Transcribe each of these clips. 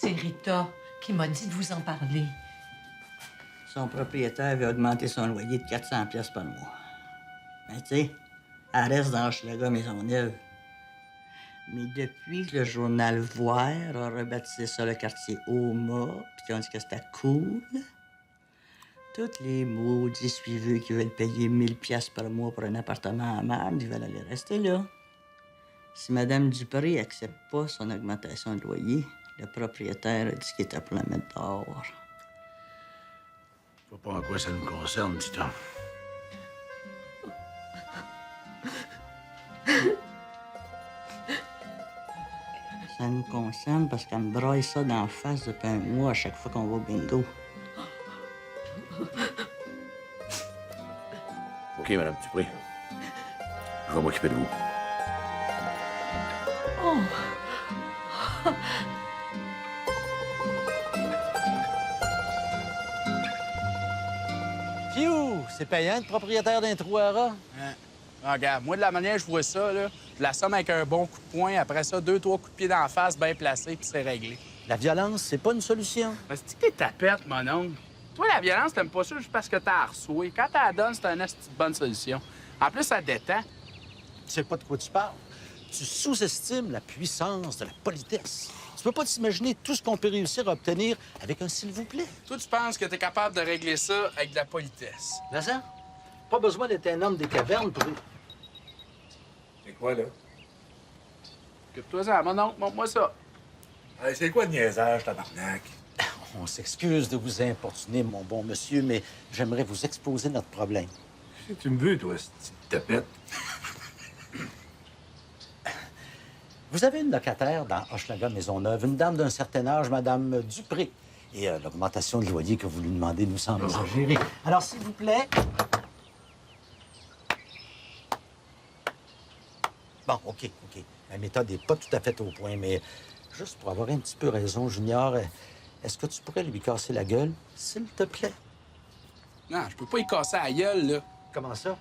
C'est Rita qui m'a dit de vous en parler. Son propriétaire avait augmenté son loyer de 400 pièces par mois. Mais tu sais, elle reste dans Hochelaga Maisonneuve. Mais depuis que le journal Voir a rebaptisé ça le quartier Oma, puis qu'on dit que c'était cool, tous les maudits suiveux qui veulent payer 1000 pièces par mois pour un appartement à Marne, ils veulent aller rester là. Si Mme Dupré accepte pas son augmentation de loyer, le propriétaire a dit qu'il était pour la mettre dehors. Je vois pas en quoi ça nous concerne, petit homme. Ça nous concerne parce qu'elle me braille ça d'en face depuis un mois à chaque fois qu'on va au bingo. OK, Madame Dupré. Je vais m'occuper de vous. Phew! C'est payant, être propriétaire d'un trou à rats? Ah, regarde, moi, de la manière que je vois ça, là, je la somme avec un bon coup de poing. Après ça, 2-3 coups de pied d'en face, bien placés, puis c'est réglé. La violence, c'est pas une solution. Mais c'est que t'es tapette, mon oncle. Toi, la violence, t'aimes pas ça juste parce que t'as reçu. Quand t'as la donne, c'est une esti de bonne solution. En plus, ça détend. Tu sais pas de quoi tu parles. Tu sous-estimes la puissance de la politesse. Tu peux pas t'imaginer tout ce qu'on peut réussir à obtenir avec un s'il vous plaît. Toi, tu penses que t'es capable de régler ça avec de la politesse. Mais ça, pas besoin d'être un homme des cavernes pour... C'est quoi, là? Occupe-toi ça, mon oncle, montre-moi ça. Hey, c'est quoi le niaisage, tabarnak? On s'excuse de vous importuner, mon bon monsieur, mais j'aimerais vous exposer notre problème. Si tu me veux, toi, cette petite tapette. Vous avez une locataire dans Hochelaga Maisonneuve, une dame d'un certain âge, Madame Dupré. Et l'augmentation de loyer que vous lui demandez nous semble exagérée. Alors, s'il vous plaît... Bon, OK. Ma méthode n'est pas tout à fait au point, mais juste pour avoir un petit peu raison, Junior, est-ce que tu pourrais lui casser la gueule, s'il te plaît? Non, je peux pas y casser la gueule, là. Comment ça?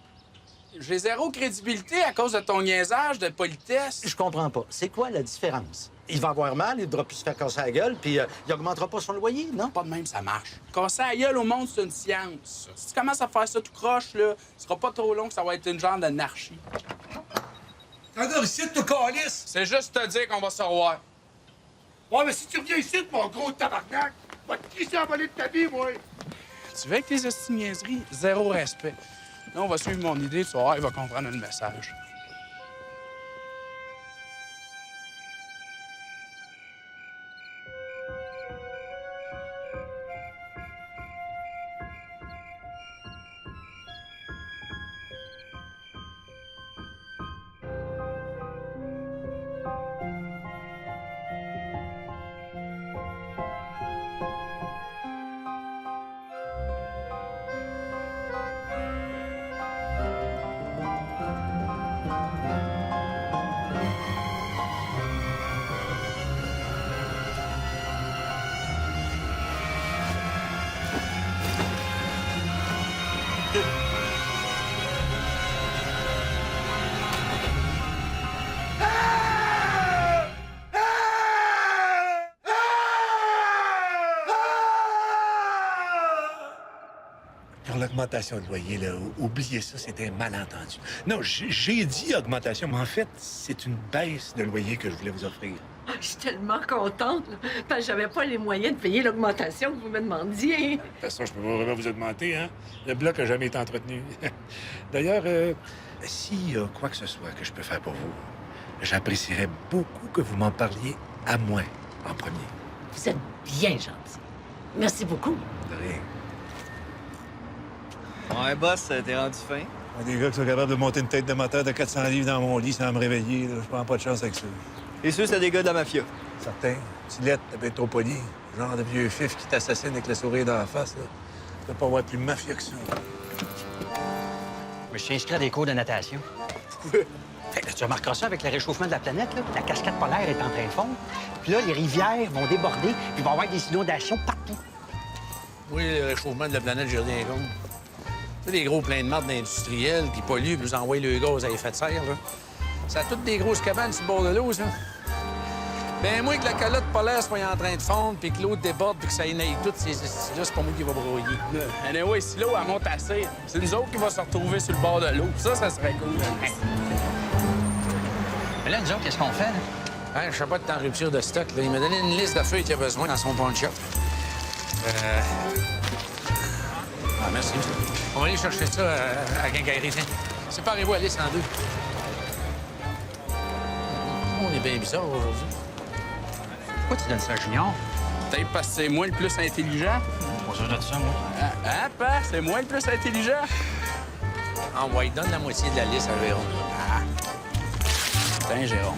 J'ai zéro crédibilité à cause de ton niaisage de politesse. Je comprends pas. C'est quoi la différence? Il va avoir mal, il ne devra plus se faire casser la gueule, puis il augmentera pas son loyer, non? Pas de même, ça marche. Casser la gueule au monde, c'est une science. Si tu commences à faire ça tout croche, là, ce sera pas trop long que ça va être une genre d'anarchie. T'en ici, toi, calice! C'est juste te dire qu'on va se revoir. Ouais, mais si tu reviens ici, mon gros tabarnak, va te crisser en volée de ta vie, moi! Tu veux avec tes esti-niaiseries? Zéro respect. Là, on va suivre mon idée, tu vas voir, il va comprendre le message. Pour l'augmentation de loyer, là, oubliez ça, c'est un malentendu. Non, j'ai dit augmentation, mais en fait, c'est une baisse de loyer que je voulais vous offrir. Ah, je suis tellement contente, là, parce que j'avais pas les moyens de payer l'augmentation que vous me demandiez. De toute façon, je peux pas vraiment vous augmenter, hein? Le bloc a jamais été entretenu. D'ailleurs, s'il y a quoi que ce soit que je peux faire pour vous, j'apprécierais beaucoup que vous m'en parliez à moi en premier. Vous êtes bien gentil. Merci beaucoup. De rien. Ouais, boss, t'es rendu fin? Des gars qui sont capables de monter une tête de moteur de 400 livres dans mon lit sans me réveiller, là, je prends pas de chance avec ça. Et sûr, c'est des gars de la mafia. Certain. Tilette, t'as bien trop poli. Genre de vieux fif qui t'assassine avec le sourire dans la face, là. Tu peux pas avoir plus mafia que ça. Je suis inscrit à des cours de natation. Pourquoi? Fait que tu remarqueras ça avec le réchauffement de la planète, là. La cascade polaire est en train de fondre. Puis là, les rivières vont déborder, puis il va y avoir des inondations partout. Oui, le réchauffement de la planète, j'ai rien contre. Tu sais, des gros pleins de marde d'industriels qui polluent, puis nous envoient le gaz à effet de serre, là. Ça a toutes des grosses cabanes sur le bord de l'eau, ça. Ben, moi, que la calotte polaire soit en train de fondre, puis que l'eau déborde, puis que ça énaille tout, là, c'est pas moi qui va brouiller. Anyway, si l'eau, elle monte assez, c'est nous autres qui va se retrouver sur le bord de l'eau. Ça serait cool. Mais là, nous autres, qu'est-ce qu'on fait, là? Hein, je sais pas de temps en rupture de stock. Là. Il m'a donné une liste de feuilles qu'il a besoin dans son pawn shop. Ah, merci. On va aller chercher ça à la quincaillerie. Tiens. Séparez-vous, allez, c'est en deux. On est bien bizarre aujourd'hui. Pourquoi tu donnes ça à Junior? Peut-être parce que c'est moi le plus intelligent. Pas sûr de ça, moi. Hein, Pa? C'est moi le plus intelligent? Envoie, donne la moitié de la liste à Jérôme. Ah. Tiens, Jérôme.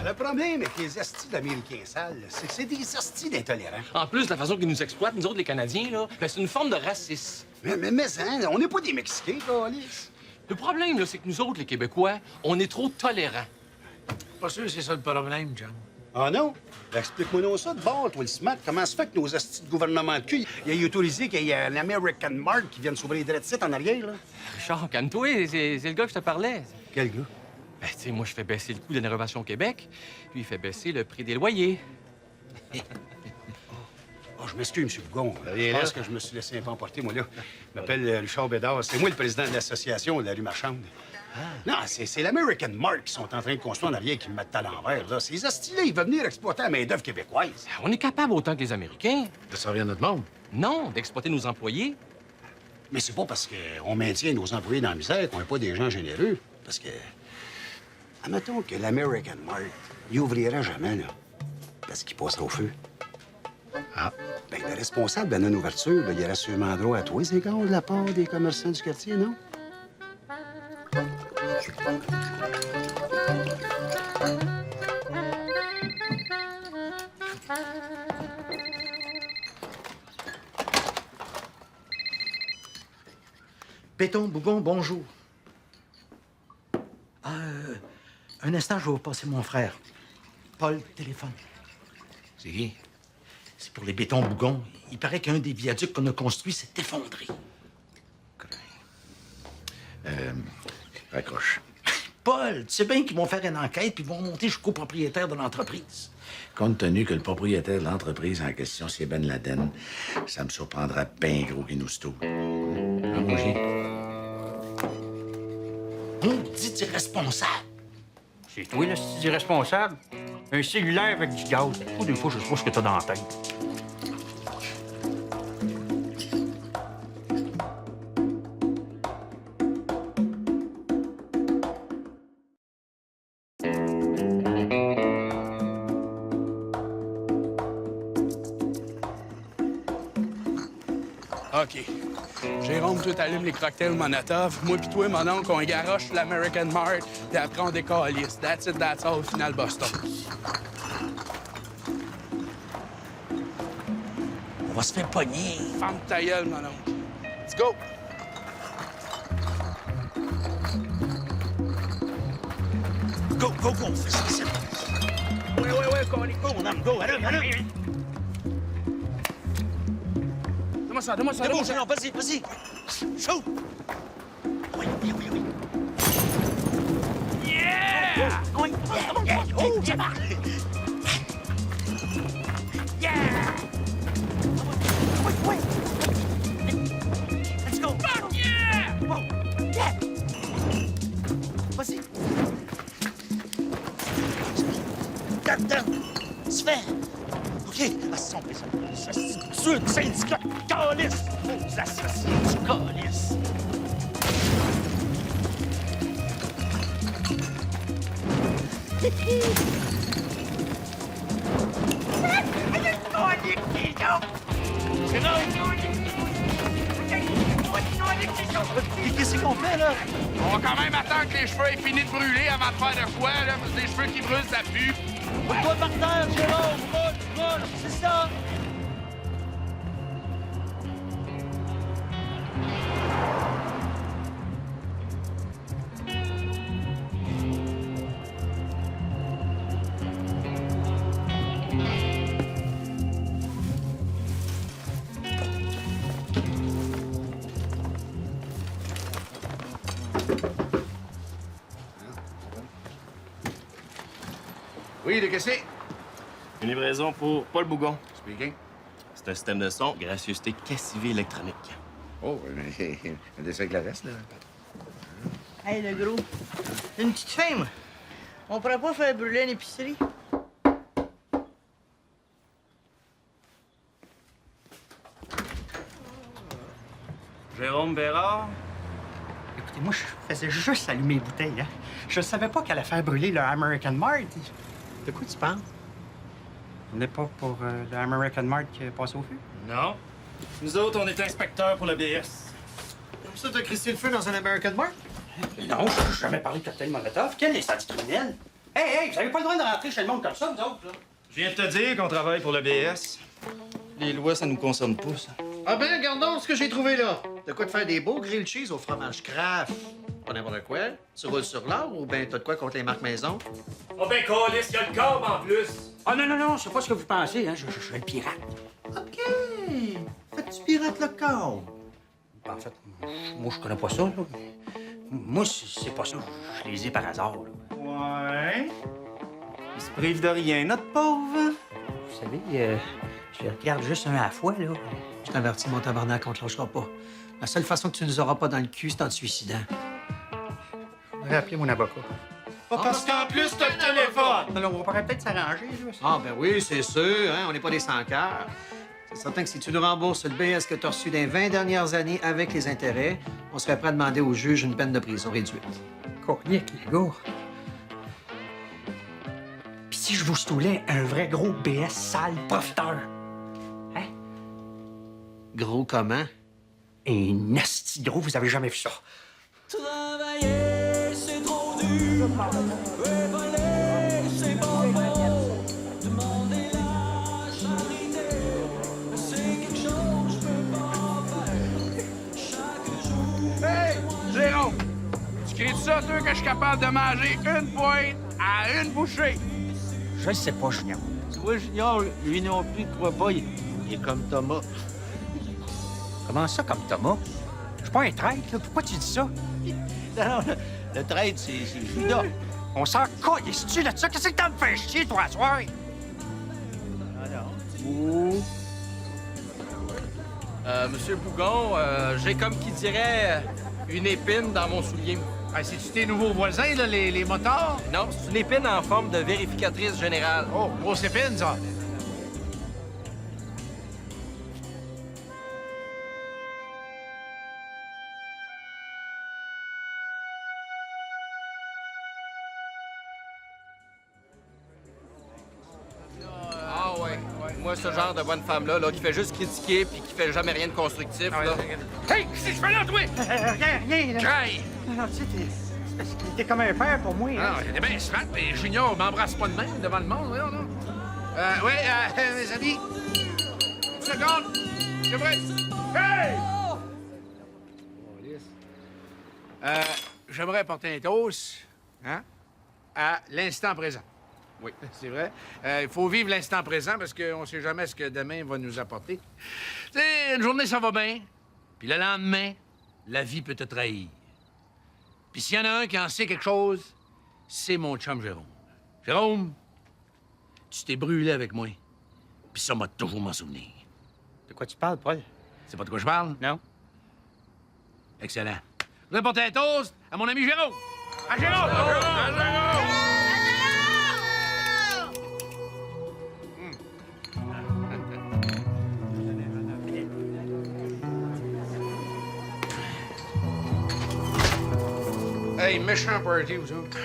Le problème avec les astis d'Américains sales, c'est que c'est des astis d'intolérants. En plus, la façon qu'ils nous exploitent, nous autres, les Canadiens, là, ben, c'est une forme de racisme. Mais hein, on n'est pas des Mexicains, Alice. Le problème, là, c'est que nous autres, les Québécois, on est trop tolérants. Pas sûr que c'est ça le problème, John. Ah non? Ben, explique-moi donc ça de bord, toi, le SMAT. Comment se fait que nos astis de gouvernement de cul, il a autorisé qu'il y ait un American Mark qui vienne s'ouvrir les dreadsites en arrière, là? Richard, calme-toi, c'est le gars que je te parlais. Quel gars? Ben, tu sais, moi, je fais baisser le coût de la rénovation au Québec, puis il fait baisser le prix des loyers. Oh, je m'excuse, M. Bougon. Je pense que je me suis laissé un peu emporter, moi, là. Je m'appelle Richard Bédard. C'est moi le président de l'association de la rue Marchande. Non, c'est l'American Mark qui sont en train de construire en arrière qui me mettent à l'envers, là. Ces hosties-là, ils veulent venir exploiter la main-d'œuvre québécoise. On est capable autant que les Américains. De servir notre monde. Non, d'exploiter nos employés. Mais c'est pas parce qu'on maintient nos employés dans la misère qu'on n'est pas des gens généreux. Parce que... Admettons que l'American Mark, il ouvrirait jamais, là. Parce qu'il passerait au feu. Ah. Ben, le responsable de la non-ouverture, là, il aurait sûrement droit à tous les écarts de la part des commerçants du quartier, non? Béton Bougon, bonjour. Un instant, je vais vous passer mon frère. Paul, téléphone. C'est qui? C'est pour les bétons Bougon. Il paraît qu'un des viaducs qu'on a construit s'est effondré. Raccroche. Paul, tu sais bien qu'ils vont faire une enquête puis ils vont monter jusqu'au propriétaire de l'entreprise. Compte tenu que le propriétaire de l'entreprise en question, c'est Ben Laden, ça me surprendra bien gros qu'il nous stoule. Allongez. On dit irresponsable. C'est toi, le style irresponsable. Un cellulaire avec du gaz. Ou des fois, je sais pas ce que t'as dans la tête. OK. Jérôme, toi, t'allumes les cocktails Monotov. Moi pis toi, mon oncle, on garoche l'American Mart, puis après, on décalisse. That's it, that's all, final Boston. On va se faire pogner. Ferme ta gueule, mon oncle. Let's go! Go, go, go, fais ça. Ouais, qu'on est Go, mon homme, go, allez. Donne-moi ça, donne-moi ça, C'est bon, donne-moi ça. Gérard, vas-y. Chaud. Oui. Yeah! Oui, oh, démarre. Oui. Let's go. Fuck yeah! Wow. Yeah. Vas-y. Dedans. Se fait. OK. Assemblez ça. Sur le syndicat. Calice. Aux associés du calice. Qu'est-ce qu'on fait, là? On va quand même attendre que les cheveux aient fini de brûler avant de faire de quoi, là, parce que les cheveux qui brûlent, ça pue. Toi par terre, Jérôme! Roule! C'est ça! Oui, de qu'est-ce que c'est? Une livraison pour Paul Bougon. Speaking. C'est un système de son, gracieuseté cassivée électronique. Oh, mais on essaie avec le reste, là. Hey, le gros, une petite faim, moi. On pourrait pas faire brûler une épicerie? Jérôme Bérard. Écoutez, moi, je faisais juste allumer les bouteilles, hein. Je savais pas qu'elle allait faire brûler le American Mart. De quoi tu parles? Vous n'êtes pas pour le American Mart qui est passé au feu? Non. Nous autres, on est inspecteurs pour le BS. Comme ça, t'as crissé le feu dans un American Mart? Non, je n'ai jamais parlé de cocktail Molotov. Quel incendie criminel? Hey, vous avez pas le droit de rentrer chez le monde comme ça, vous autres, là. Je viens de te dire qu'on travaille pour le BS. Les lois, ça nous concerne pas, ça. Ah ben, regardons ce que j'ai trouvé là. De quoi te faire des beaux grilled cheese au fromage Kraft. Pas n'importe quoi. Tu roules sur l'or ou ben t'as de quoi contre les marques maison? Oh ben, câlisse, il y a le corps en plus. Ah non, c'est pas ce que vous pensez, hein. Je suis un pirate. OK. Fait que tu pirates le corps. En fait, moi, je connais pas ça, là. Moi, c'est pas ça. Je les ai par hasard, là. Ouais. Il se prive de rien, notre pauvre. Vous savez, je les regarde juste un à la fois, là. Je t'avertis, mon tabarnak, on te lâchera pas. La seule façon que tu nous auras pas dans le cul, c'est en te suicidant. Je vais appeler mon avocat. Parce qu'en plus, t'as le téléphone. Alors, on pourrait peut-être s'arranger, là. Ah ben oui, c'est sûr, hein? On n'est pas des sans-cœurs. C'est certain que si tu nous rembourses le BS que tu as reçu dans les 20 dernières années avec les intérêts, on serait prêt à demander au juge une peine de prison réduite. Cornique, les gars. Puis si je vous stoulais un vrai gros BS sale profiteur? Hein? Gros comment? Et nasty gros, vous avez jamais vu ça. Travailler, c'est trop dur. Voler, c'est pas bon. Demander la charité, c'est quelque chose que je peux pas faire. Chaque jour. Hey, Jérôme! Tu cries ça, toi, que je suis capable de manger une pointe à une bouchée? Je le sais pas, Junior. Tu vois, Junior, lui non plus, ne croit pas. Il est comme Thomas. Comment ça, comme Thomas? Je suis pas un traître, là. Pourquoi tu dis ça? Non, le traître, c'est Judas. On s'en colle, tu là de ça? Qu'est-ce que t'as me fait chier, toi, à soir? Monsieur Bougon, j'ai comme qui dirait une épine dans mon soulier. Ah, c'est-tu tes nouveaux voisins, là, les motards? Non, c'est une épine en forme de vérificatrice générale. Oh, grosse épine, ça. Ah ouais. Moi, ce genre de bonne femme-là, qui fait juste critiquer puis qui fait jamais rien de constructif, là. Hey, qu'est-ce que je fais là, toi? Rien, là. Craille! Non, tu sais, t'es comme un père pour moi. Ah, j'étais bien smart, mais Junior m'embrasse pas de même devant le monde, voyons, non? Mes amis. Une seconde. C'est vrai. Hey! J'aimerais porter un toast, hein, à l'instant présent. Oui, c'est vrai. Il faut vivre l'instant présent parce qu'on sait jamais ce que demain va nous apporter. Tu sais, une journée, ça va bien. Puis le lendemain, la vie peut te trahir. Puis s'il y en a un qui en sait quelque chose, c'est mon chum Jérôme. Jérôme, tu t'es brûlé avec moi. Puis ça m'a toujours m'en souvenir. De quoi tu parles, Paul? C'est pas de quoi je parle? Non. Excellent. Je vais porter un toast à mon ami Jérôme. À Jérôme! À Jérôme! Hey, méchant party, vous autres.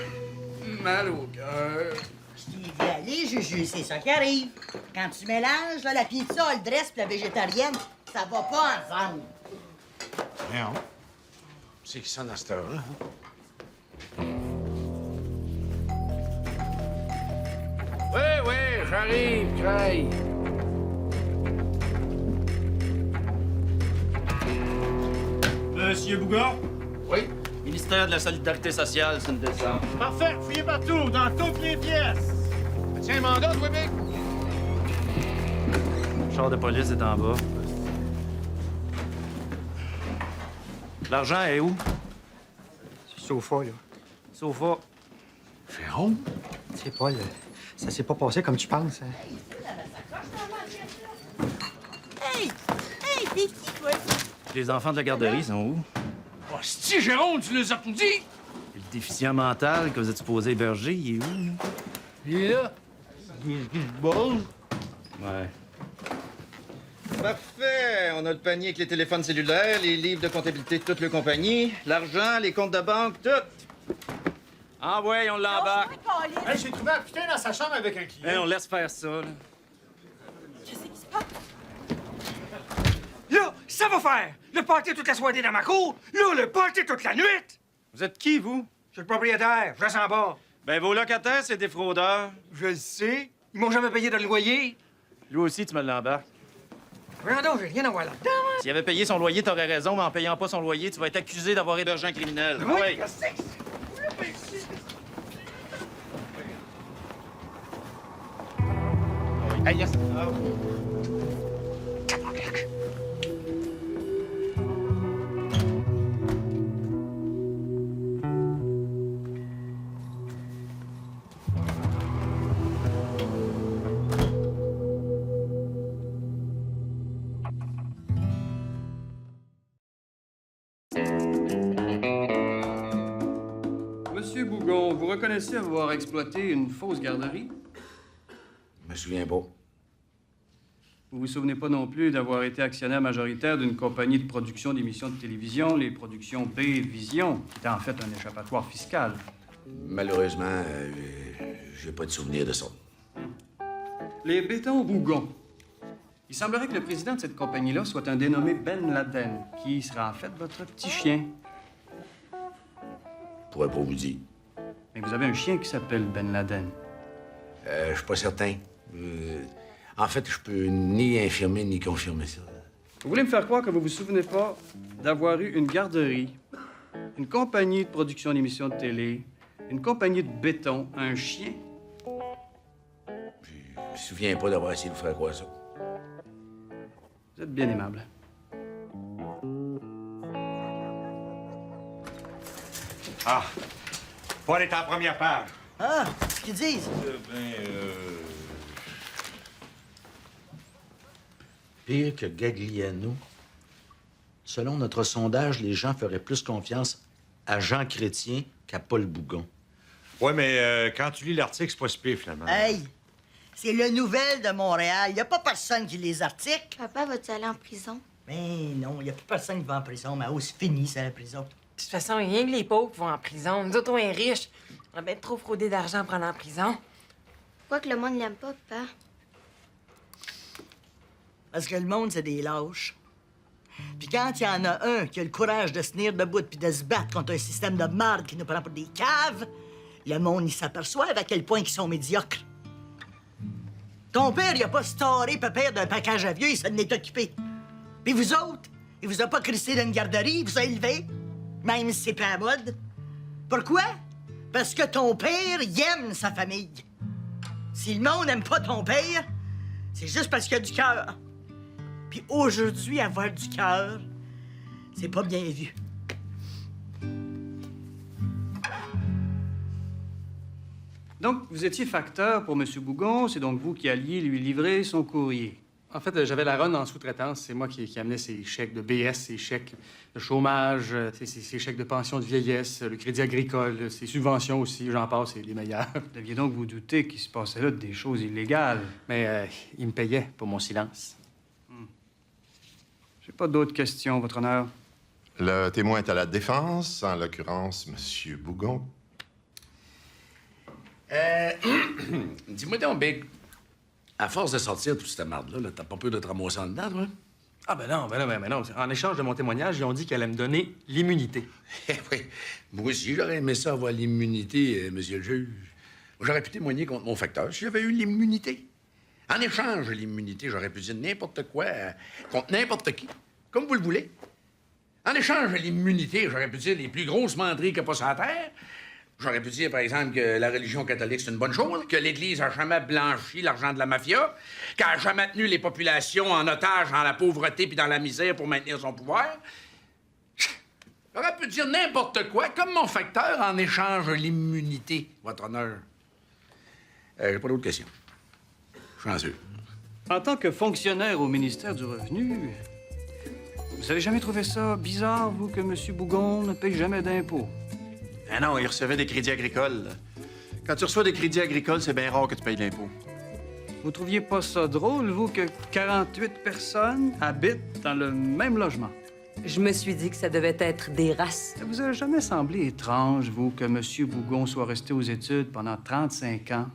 Mal au cœur. Stevie, allez, Juju, c'est ça qui arrive. Quand tu mélanges là, la pizza, le dress et la végétarienne, ça va pas ensemble. Non. C'est qui ça dans cette heure-là? Oui, j'arrive, Craig. Monsieur Bougon? Oui? Ministère de la Solidarité sociale, c'est une descente. Parfait, fouillez partout, dans toutes les pièces. Tiens un mandat, toi, Big? Le char de police est en bas. L'argent est où? C'est sofa, là. Sofa. Jérôme? C'est Paul. Ça s'est pas passé comme tu penses. Hein? Hey! Hey, t'es qui, toi? Les enfants de la garderie sont où? Oh, si, Jérôme, tu les as tout dit? Le déficient mental que vous êtes supposé héberger, il est où? Là? Il est là. Ouais. Parfait. On a le panier avec les téléphones cellulaires, les livres de comptabilité de toute la compagnie, l'argent, les comptes de banque, tout. Ah ouais, on l'embarque. Hey, j'ai trouvé un putain dans sa chambre avec un client. Hey, on laisse faire ça, là. Qu'est-ce qui se passe? Là, ça va faire! Le party toute la soirée dans ma cour! Là, le party toute la nuit! Vous êtes qui, vous? Je suis le propriétaire, je reste en bas. Ben, vos locataires, c'est des fraudeurs. Je le sais. Ils m'ont jamais payé de loyer. Lui aussi, tu me l'embarques. Voyons donc, j'ai rien à voir là-dedans. S'il avait payé son loyer, t'aurais raison, mais en payant pas son loyer, tu vas être accusé d'avoir hébergé un criminel. Oui, Ouais. je sais. Hey, yes. Monsieur Bougon, vous reconnaissez avoir exploité une fausse garderie? Je me souviens pas. Vous vous souvenez pas non plus d'avoir été actionnaire majoritaire d'une compagnie de production d'émissions de télévision, les productions B-Vision, qui était en fait un échappatoire fiscal. Malheureusement, j'ai pas de souvenir de ça. Les bétons Bougon. Il semblerait que le président de cette compagnie-là soit un dénommé Ben Laden, qui sera en fait votre petit chien. Je pourrais pas vous dire. Mais vous avez un chien qui s'appelle Ben Laden. Je suis pas certain. En fait, je peux ni infirmer ni confirmer ça. Vous voulez me faire croire que vous vous souvenez pas d'avoir eu une garderie, une compagnie de production d'émissions de télé, une compagnie de béton, un chien? Je me souviens pas d'avoir essayé de vous faire croire ça. Vous êtes bien aimable. Ah, Paul est en première page. Ah, ce qu'ils disent. Pire que Gagliano. Selon notre sondage, les gens feraient plus confiance à Jean Chrétien qu'à Paul Bougon. Ouais, mais quand tu lis l'article, c'est pas si pire, finalement. Hey, c'est le Nouvel de Montréal. Il n'y a pas personne qui les articles. Papa, vas-tu aller en prison? Mais non, il n'y a plus personne qui va en prison. Mais c'est fini, c'est la prison. De toute façon, rien que les pauvres vont en prison. Nous autres, on est riches. On a bien trop fraudé d'argent pour aller en prison. Pourquoi que le monde l'aime pas, papa? Parce que le monde, c'est des lâches. Puis quand il y en a un qui a le courage de se tenir debout puis de se battre contre un système de marde qui nous prend pour des caves, le monde, il s'aperçoit à quel point ils sont médiocres. Ton père, il a pas storé pépère d'un package à vieux, il s'en est occupé. Puis vous autres, il vous a pas crissé d'une garderie, il vous a élevé, même si c'est pas à mode. Pourquoi? Parce que ton père, il aime sa famille. Si le monde n'aime pas ton père, c'est juste parce qu'il a du cœur. Puis aujourd'hui, avoir du cœur, c'est pas bien vu. Donc, vous étiez facteur pour M. Bougon. C'est donc vous qui alliez lui livrer son courrier. En fait, j'avais la run en sous-traitance. C'est moi qui amenais ses chèques de BS, ses chèques de chômage, ses chèques de pension de vieillesse, le crédit agricole, ses subventions aussi, j'en passe, c'est les meilleurs. Vous deviez donc vous douter qu'il se passait là des choses illégales. Mais il me payait pour mon silence. J'ai pas d'autres questions, Votre Honneur. Le témoin est à la défense, en l'occurrence, M. Bougon. Dis-moi donc, Big, à force de sortir toute cette marde-là, t'as pas peur de te ramasser en dedans, toi? Ah, ben non. En échange de mon témoignage, ils ont dit qu'elle allait me donner l'immunité. Oui, moi aussi, j'aurais aimé ça avoir l'immunité, monsieur le juge. J'aurais pu témoigner contre mon facteur si j'avais eu l'immunité. En échange de l'immunité, j'aurais pu dire n'importe quoi contre n'importe qui, comme vous le voulez. En échange de l'immunité, j'aurais pu dire les plus grosses menteries qu'il n'y a pas sur la terre. J'aurais pu dire, par exemple, que la religion catholique, c'est une bonne chose, que l'Église a jamais blanchi l'argent de la mafia, qu'elle a jamais tenu les populations en otage dans la pauvreté puis dans la misère pour maintenir son pouvoir. J'aurais pu dire n'importe quoi, comme mon facteur, en échange de l'immunité, Votre Honneur. J'ai pas d'autres questions. Chanceux. En tant que fonctionnaire au ministère du Revenu, vous avez jamais trouvé ça bizarre, vous, que M. Bougon ne paye jamais d'impôts? Ah non, il recevait des crédits agricoles. Quand tu reçois des crédits agricoles, c'est bien rare que tu payes l'impôt. Vous trouviez pas ça drôle, vous, que 48 personnes habitent dans le même logement? Je me suis dit que ça devait être des races. Ça vous a jamais semblé étrange, vous, que M. Bougon soit resté aux études pendant 35 ans?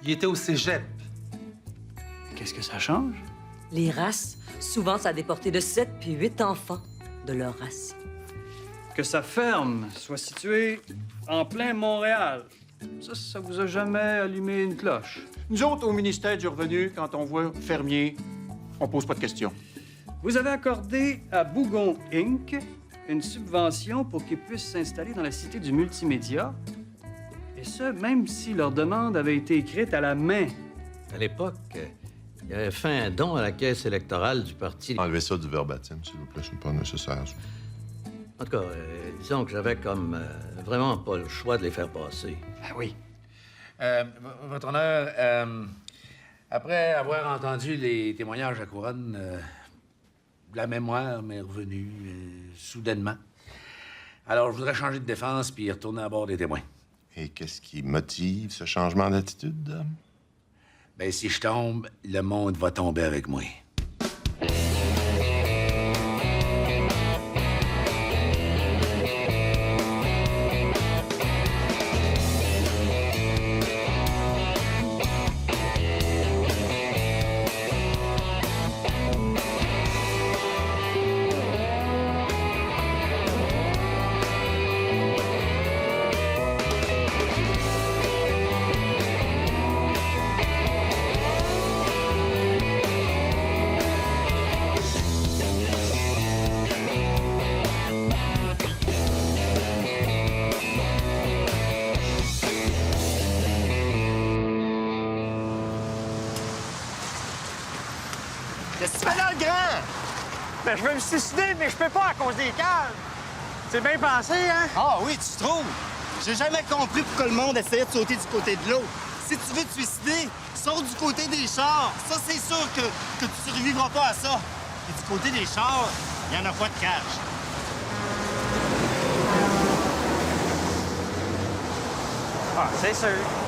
Il était au cégep. Qu'est-ce que ça change? Les races, souvent, ça a déporté de 7 puis 8 enfants de leur race. Que sa ferme soit située en plein Montréal, ça vous a jamais allumé une cloche? Nous autres, au ministère du Revenu, quand on voit fermier, on pose pas de questions. Vous avez accordé à Bougon Inc. une subvention pour qu'ils puissent s'installer dans la cité du multimédia, et ce, même si leur demande avait été écrite à la main. À l'époque, il avait fait un don à la caisse électorale du parti. Enlevez ça du verbatim, s'il vous plaît, c'est pas nécessaire. Ça. En tout cas, disons que j'avais comme vraiment pas le choix de les faire passer. Ah oui. Votre honneur, après avoir entendu les témoignages à Couronne, la mémoire m'est revenue soudainement. Alors, je voudrais changer de défense puis retourner à bord des témoins. Et qu'est-ce qui motive ce changement d'attitude? Ben, si je tombe, le monde va tomber avec moi. Qu'est-ce que tu fais là, le grand? Ben, je veux me suicider, mais je peux pas à cause des caves. C'est bien pensé, hein? Ah oui, tu trouves? J'ai jamais compris pourquoi le monde essayait de sauter du côté de l'eau. Si tu veux te suicider, saute du côté des chars. Ça, c'est sûr que tu survivras pas à ça. Et du côté des chars, il y en a pas de cage. Ah, c'est sûr.